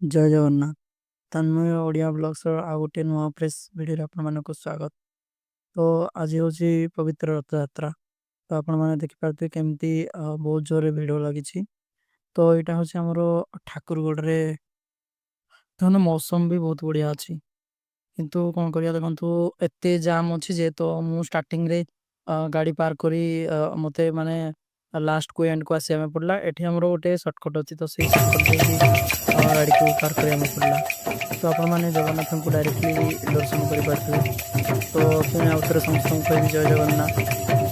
ଜୟ ଜଗନ୍ନାଥ। ତନ୍ମୟ ଓଡ଼ିଆ ବ୍ଲଗ୍ସର ଆଉ ଗୋଟେ ନୂଆ ପ୍ରେସ୍ ଭିଡ଼ିଓରେ ଆପଣମାନଙ୍କୁ ସ୍ୱାଗତ। ତ ଆଜି ହେଉଛି ପବିତ୍ର ରଥଯାତ୍ରା। ତ ଆପଣମାନେ ଦେଖିପାରୁଥିବେ କେମିତି ବହୁତ ଜୋରରେ ଭିଡ଼ ଲାଗିଛି। ତ ଏଇଟା ହେଉଛି ଆମର ଠାକୁରଗଡ଼ରେ। ଦେଖନ୍ତୁ ମୌସମ ବି ବହୁତ ବଢ଼ିଆ ଅଛି, କିନ୍ତୁ କ'ଣ କରିବା ଦେଖନ୍ତୁ ଏତେ ଜାମ୍ ଅଛି ଯେ ତ ମୁଁ ଷ୍ଟାର୍ଟିଂରେ ଗାଡ଼ି ପାର୍କ କରି ମୋତେ ମାନେ ଲାଷ୍ଟକୁ ଏଣ୍ଡକୁ ଆସିବା ପାଇଁ ପଡ଼ିଲା। ଏଠି ଆମର ଗୋଟେ ସର୍ଟକଟ୍ ଅଛି, ତ ସେଇ ସର୍ଟକଟ୍ ଦେଇକି ଗାଡ଼ିକୁ ପାର୍କ କରିବା ପାଇଁ ପଡ଼ିଲା। ତ ଆପଣମାନେ ଜଗନ୍ନାଥଙ୍କୁ ଡାଇରେକ୍ଟଲି ଦର୍ଶନ କରିପାରୁଥିବେ। ତ ପୁଣି ଆଉ ଥରେ ସମସ୍ତଙ୍କୁ କହିବି ଜୟ ଜଗନ୍ନାଥ।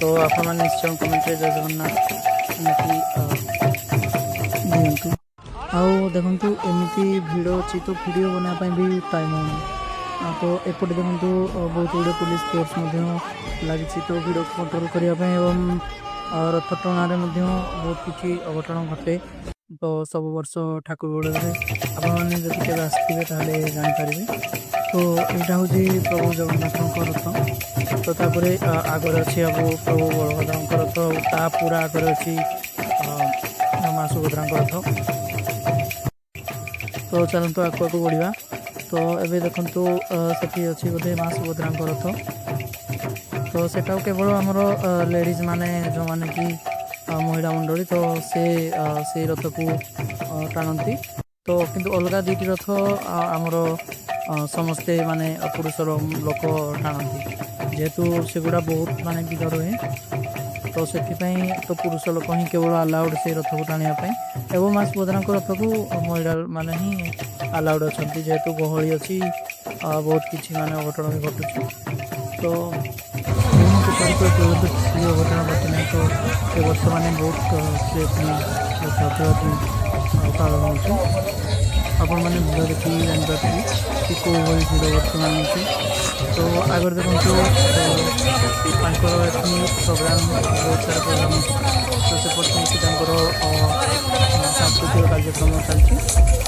ତ ଆପଣମାନେ ନିଶ୍ଚୟ କମେଣ୍ଟରେ ଜୟ ଜଗନ୍ନାଥ ଏମିତି ଦିଅନ୍ତୁ। ଆଉ ଦେଖନ୍ତୁ ଏମିତି ଭିଡ଼ ଅଛି ତ ଭିଡ଼ିଓ ବନେଇବା ପାଇଁ ବି ଟାଇମ୍ ହେଉନି। ତ ଏପଟେ ଦେଖନ୍ତୁ ବହୁତ ଗୁଡ଼ିଏ ପୁଲିସ ଫୋର୍ସ ମଧ୍ୟ ଲାଗିଛି ତ ଭିଡ଼କୁ କଣ୍ଟ୍ରୋଲ କରିବା ପାଇଁ, ଏବଂ ରଥ ଟଣାରେ ମଧ୍ୟ ବହୁତ କିଛି ଅଘଟଣ ଘଟେ। ତ ସବୁ ବର୍ଷ ଠାକୁରଗଡ଼ରେ ଆପଣମାନେ ଯଦି କେବେ ଆସିଥିବେ ତାହେଲେ ଜାଣିପାରିବେ। ତ ଏଇଟା ହେଉଛି ପ୍ରଭୁ ଜଗନ୍ନାଥଙ୍କ ରଥ। ତ ତାପରେ ଆଗରେ ଅଛି ପ୍ରଭୁ ବଳଭଦ୍ରଙ୍କ ରଥ, ଆଉ ତା ପୁରା ଆଗରେ ଅଛି ମା ସୁଭଦ୍ରାଙ୍କ ରଥ। ତ ଚାଲନ୍ତୁ ଆଗକୁ ଆଗକୁ ବଢ଼ିବା। ତ ଏବେ ଦେଖନ୍ତୁ ସେଠି ଅଛି ବୋଧେ ମା ସୁଭଦ୍ରାଙ୍କ ରଥ। ତ ସେଟାକୁ କେବଳ ଆମର ଲେଡ଼ିଜ୍ ମାନେ ଯେଉଁମାନେ କି ମହିଳା ମଣ୍ଡଳୀ ତ ସେଇ ରଥକୁ ଟାଣନ୍ତି। ତ କିନ୍ତୁ ଅଲଗା ଦୁଇଟି ରଥ ଆମର ସମସ୍ତେ ମାନେ ପୁରୁଷର ଲୋକ ଟାଣନ୍ତି, ଯେହେତୁ ସେଗୁଡ଼ା ବହୁତ ମାନେ ଭିଡ଼ ରୁହେ। ତ ସେଥିପାଇଁ ତ ପୁରୁଷ ଲୋକ ହିଁ କେବଳ ଆଲାଉଡ଼ ସେଇ ରଥକୁ ଟାଣିବା ପାଇଁ, ଏବଂ ମା ସୁଭଦ୍ରାଙ୍କ ରଥକୁ ମହିଳା ମାନେ ହିଁ ଆଲାଉଡ଼ ଅଛନ୍ତି, ଯେହେତୁ ଗହଳି ଅଛି, ବହୁତ କିଛି ମାନେ ଅଘଟଣ ବି ଘଟୁଛି। ତ ଏମିତି କରିପାରୁଥିବେ କିଛି ଅଘଟଣ ଘଟି ନାହିଁ। ତ ଏ ବର୍ଷ ମାନେ ବହୁତ ସେଫଲି ରଥଯାତ୍ରାଟି ପାଳନ ହେଉଛି। ଆପଣମାନେ ଭିଡ଼ ଦେଖି ଜାଣିପାରୁଥିବେ କି କେଉଁ ଭଳି ଭିଡ଼ ବର୍ତ୍ତମାନ ହେଉଛି। ତ ଆଗରେ ଦେଖନ୍ତୁ ତାଙ୍କର ଏଠି ପ୍ରୋଗ୍ରାମ୍, ବହୁତ ସାରା ପ୍ରୋଗ୍ରାମ୍ ଅଛି। ତ ସେପଟେ ସେମିତି ତାଙ୍କର ସାଂସ୍କୃତିକ କାର୍ଯ୍ୟକ୍ରମ ଚାଲିଛି।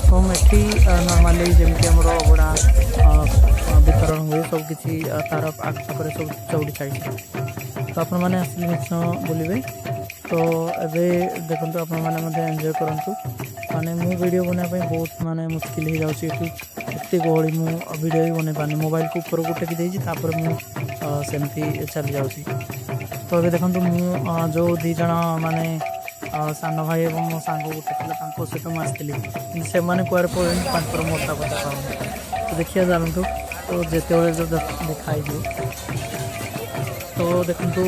ଏବଂ ଏଠି ନର୍ମାଲି ଯେମିତି ଆମର ଅବଢ଼ା ବିତରଣ ହୁଏ, ସବୁକିଛି ତାର ଆଖପାଖରେ ସବୁ ଚଉଡ଼ି ଚାଲିଛି। ତ ଆପଣମାନେ ଆସିଲେ ନିଶ୍ଚୟ ବୁଲିବେ। ତ ଏବେ ଦେଖନ୍ତୁ ଆପଣମାନେ ମଧ୍ୟ ଏନ୍ଜୟ କରନ୍ତୁ। ମାନେ ମୁଁ ଭିଡ଼ିଓ ବନେଇବା ପାଇଁ ବହୁତ ମାନେ ମୁସ୍କିଲ ହେଇଯାଉଛି, ଏଠି ଏତେ ଗହଳି ମୁଁ ଭିଡ଼ିଓ ବି ବନେଇ ପାରୁନି। ମୋବାଇଲକୁ ଉପରକୁ ଟେକି ଦେଇଛି, ତାପରେ ମୁଁ ସେମିତି ଚାଲି ଯାଉଛି। ତ ଏବେ ଦେଖନ୍ତୁ ମୁଁ ଯେଉଁ ଦୁଇ ଜଣ ମାନେ ସାନ ଭାଇ ଏବଂ ମୋ ସାଙ୍ଗ ଗୋଟେ ଥିଲା, ତାଙ୍କ ସହିତ ମୁଁ ଆସିଥିଲି, କିନ୍ତୁ ସେମାନେ କୁଆଡ଼େ ପଳେଇଲେଣି, ତାଙ୍କର ମୁଁ ଅତା ପତା ପାଉନି। ତ ଦେଖିବା ଚାଲନ୍ତୁ, ତ ଯେତେବେଳେ ଦେଖା ହେଇଯିବ। ତ ଦେଖନ୍ତୁ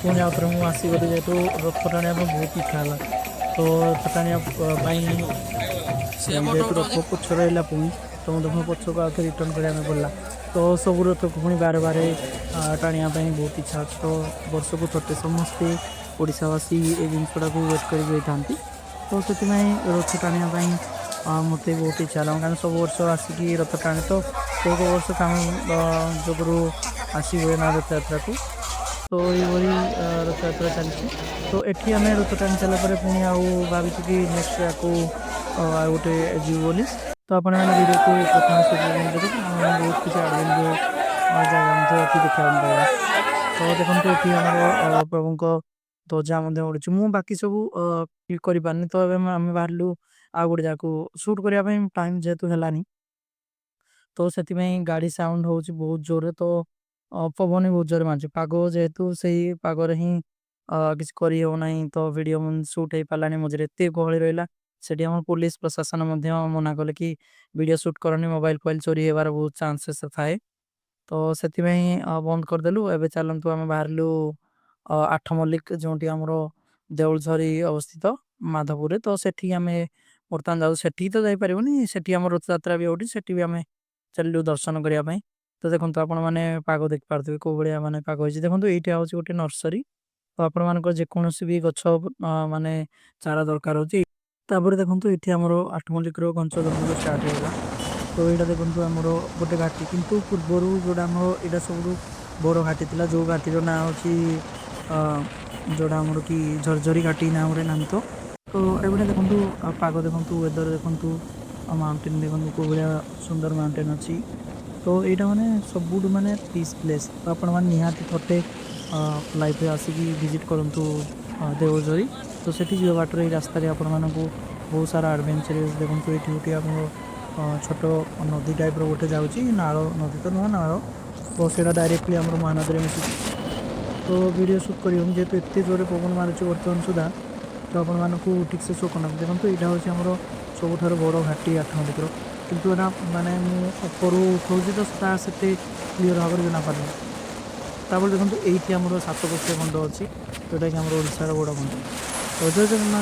ପୁଣି ଆଉଥରେ ମୁଁ ଆସିଗଲି, ଯେହେତୁ ରଥ ଟାଣିବା ପାଇଁ ବହୁତ ଇଚ୍ଛା ହେଲା। ତ ରଥ ଟାଣିବା ପାଇଁ ଯେହେତୁ ରଥ ପଛ ରହିଲା, ପୁଣି ତ ମୋତେ ପୁଣି ପଛକୁ ଆଉଥରେ ରିଟର୍ଣ୍ଣ କରିବା ପାଇଁ ପଡ଼ିଲା। ତ ସବୁ ରଥକୁ ପୁଣି ବାର ଟାଣିବା ପାଇଁ ବହୁତ ଇଚ୍ଛା ଅଛି। ତ ବର୍ଷକୁ ଥରେ ସମସ୍ତେ ଓଡ଼ିଶାବାସୀ ଏ ଜିନିଷଟାକୁ ୱେଟ୍ କରିକି ରହିଥାନ୍ତି। ତ ସେଥିପାଇଁ ରଥ ଟାଣିବା ପାଇଁ ମୋତେ ବହୁତ ଇଚ୍ଛା ହେଲା, କାରଣ ସବୁ ବର୍ଷ ଆସିକି ରଥ ଟାଣେ। ତ କେଉଁ ବର୍ଷ କାମ ଯୋଗୁଁ ଆସି ହୁଏ ନା ରଥଯାତ୍ରାକୁ। ତ ଏଇଭଳି ରଥଯାତ୍ରା ଚାଲିଛି। ତ ଏଠି ଆମେ ରଥ ଟାଣି ସାରିଲା ପରେ ପୁଣି ଆଉ ଭାବିଛୁ କି ନେକ୍ସଟ ଆକୁ ଆଉ ଗୋଟେ ଯିବୁ ବୋଲି। ତ ଆପଣମାନେ ଭିଡ଼ିଓକୁ ପ୍ରଥମେ ଶେଷ ପର୍ଯ୍ୟନ୍ତ ଦେଖନ୍ତୁ, ଆମେ ବହୁତ କିଛି ଆଡ଼ଭେଞ୍ଚର ଜାଗା ମଧ୍ୟ ଏଠି ଦେଖିବା ପାଇଁ ପାଇବା। ତ ଦେଖନ୍ତୁ ଏଠି ଆମର ପ୍ରଭୁଙ୍କ ଧ୍ୱଜା ମଧ୍ୟ ଉଡ଼ୁଛି। ମୁଁ ବାକି ସବୁ କ୍ଲିକ୍ କରିପାରିନି। ତ ଏବେ ଆମେ ବାହାରିଲୁ ଆଉ ଗୋଟେ ଜାଗାକୁ ସୁଟ୍ କରିବା ପାଇଁ, ଟାଇମ୍ ଯେହେତୁ ହେଲାନି। ତ ସେଥିପାଇଁ ଗାଡ଼ି ସାଉଣ୍ଡ ହେଉଛି ବହୁତ ଜୋରରେ। ତ ପବନ ବି ବହୁତ ଜୋରରେ ମାରୁଛି। ପାଗ ଯେହେତୁ ସେଇ ପାଗରେ ହିଁ କିଛି କରିହେବ ନାହିଁ। ତ ଭିଡ଼ିଓ ସୁଟ୍ ହେଇପାରିଲାନି, ମଝିରେ ଏତେ ଗହଳି ରହିଲା। ସେଠି ଆମର ପୋଲିସ ପ୍ରଶାସନ ମଧ୍ୟ ମନା କଲେ କି ଭିଡ଼ିଓ ସୁଟ୍ କରନି, ମୋବାଇଲ ଫୋବାଇଲ ଚୋରି ହେବାର ବହୁତ ଚାନ୍ସେସ୍ ଥାଏ। ତ ସେଥିପାଇଁ ବନ୍ଦ କରିଦେଲୁ। ଏବେ ଚାଲନ୍ତୁ ଆମେ ବାହାରିଲୁ ଆଠମଲ୍ଲିକ, ଯେଉଁଠି ଆମର ଦେଉଳଝରି ଅବସ୍ଥିତ ମାଧପୁରରେ। ତ ସେଠିକି ଆମେ ବର୍ତ୍ତମାନ ଯାଉ। ସେଠିକି ତ ଯାଇପାରିବୁନି, ସେଠି ଆମର ରଥଯାତ୍ରା ବି ହେଉଛି, ସେଠି ବି ଆମେ ଚାଲିଲୁ ଦର୍ଶନ କରିବା ପାଇଁ। ତ ଦେଖନ୍ତୁ ଆପଣମାନେ ପାଗ ଦେଖିପାରୁଥିବେ କେଉଁ ଭଳିଆ ମାନେ ପାଗ ହେଇଛି। ଦେଖନ୍ତୁ ଏଇଟା ହେଉଛି ଗୋଟେ ନର୍ସରୀ। ତ ଆପଣମାନଙ୍କର ଯେକୌଣସି ବି ଗଛ ମାନେ ଚାରା ଦରକାର ହେଉଛି। ତାପରେ ଦେଖନ୍ତୁ ଏଠି ଆମର ଆଠମଲ୍ଲିକର ଘଞ୍ଚ ଜଙ୍ଗଲ ଷ୍ଟାର୍ଟ ହେଇଗଲା। ତ ଏଇଟା ଦେଖନ୍ତୁ ଆମର ଗୋଟେ ଘାଟି, କିନ୍ତୁ ପୂର୍ବରୁ ଯେଉଁଟା ଆମର ଏଇଟା ସବୁଠୁ ବଡ଼ ଘାଟି ଥିଲା, ଯେଉଁ ଘାଟିର ନାଁ ହେଉଛି ଯେଉଁଟା ଆମର କି ଝରଝରି ଘାଟି ନାଁରେ ନାମିତ। ତ ଏଗୁଡ଼ା ଦେଖନ୍ତୁ ପାଗ ଦେଖନ୍ତୁ, ୱେଦର ଦେଖନ୍ତୁ, ମାଉଣ୍ଟେନ୍ ଦେଖନ୍ତୁ କେଉଁ ଭଳିଆ ସୁନ୍ଦର ମାଉଣ୍ଟେନ୍ ଅଛି। ତ ଏଇଟା ମାନେ ସବୁଠୁ ମାନେ ପିସ୍ ପ୍ଲେସ୍। ତ ଆପଣମାନେ ନିହାତି ଥରେ ଲାଇଫ୍ରେ ଆସିକି ଭିଜିଟ୍ କରନ୍ତୁ ଦେଉଳଝରି। ତ ସେଠି ଯିବା ବାଟରେ ଏଇ ରାସ୍ତାରେ ଆପଣମାନଙ୍କୁ ବହୁତ ସାରା ଆଡ଼ଭେଞ୍ଚରସ୍ ଦେଖନ୍ତୁ ଏଠି ଗୋଟେ ଆମର ଛୋଟ ନଦୀ ଟାଇପ୍ର ଗୋଟେ ଯାଉଛି, ନାଳ ନଦୀ ତ ନୁହଁ ନାଳ, ତ ସେଇଟା ଡାଇରେକ୍ଟଲି ଆମର ମହାନଦୀରେ ମିଶୁଛି। ତ ଭିଡ଼ିଓ ସୁଟ୍ କରିହେଉନି ଯେହେତୁ ଏତେ ଜୋରରେ ପବନ ମାରୁଛି ବର୍ତ୍ତମାନ ସୁଦ୍ଧା, ତ ଆପଣମାନଙ୍କୁ ଠିକ୍ସେ ଶୋ କରୁନାହାନ୍ତି। ଦେଖନ୍ତୁ ଏଇଟା ହେଉଛି ଆମର ସବୁଠାରୁ ବଡ଼ ଘାଟି ଆଠନଦୀର, କିନ୍ତୁ ଏଇଟା ମାନେ ମୁଁ ଉପରୁ ଉଠଉଛି ତ ସେଟା ସେତେ କ୍ଲିଅର୍ ଭାବରେ ଜଣାପାରୁନି। ତାପରେ ଦେଖନ୍ତୁ ଏଇଠି ଆମର ସାତକୋଶିଆ ଗଣ୍ଡ ଅଛି, ଯେଉଁଟାକି ଆମର ଓଡ଼ିଶାର ବଡ଼ ଗଣ୍ଡ। ତ ଜୟ ଜଗନ୍ନାଥ।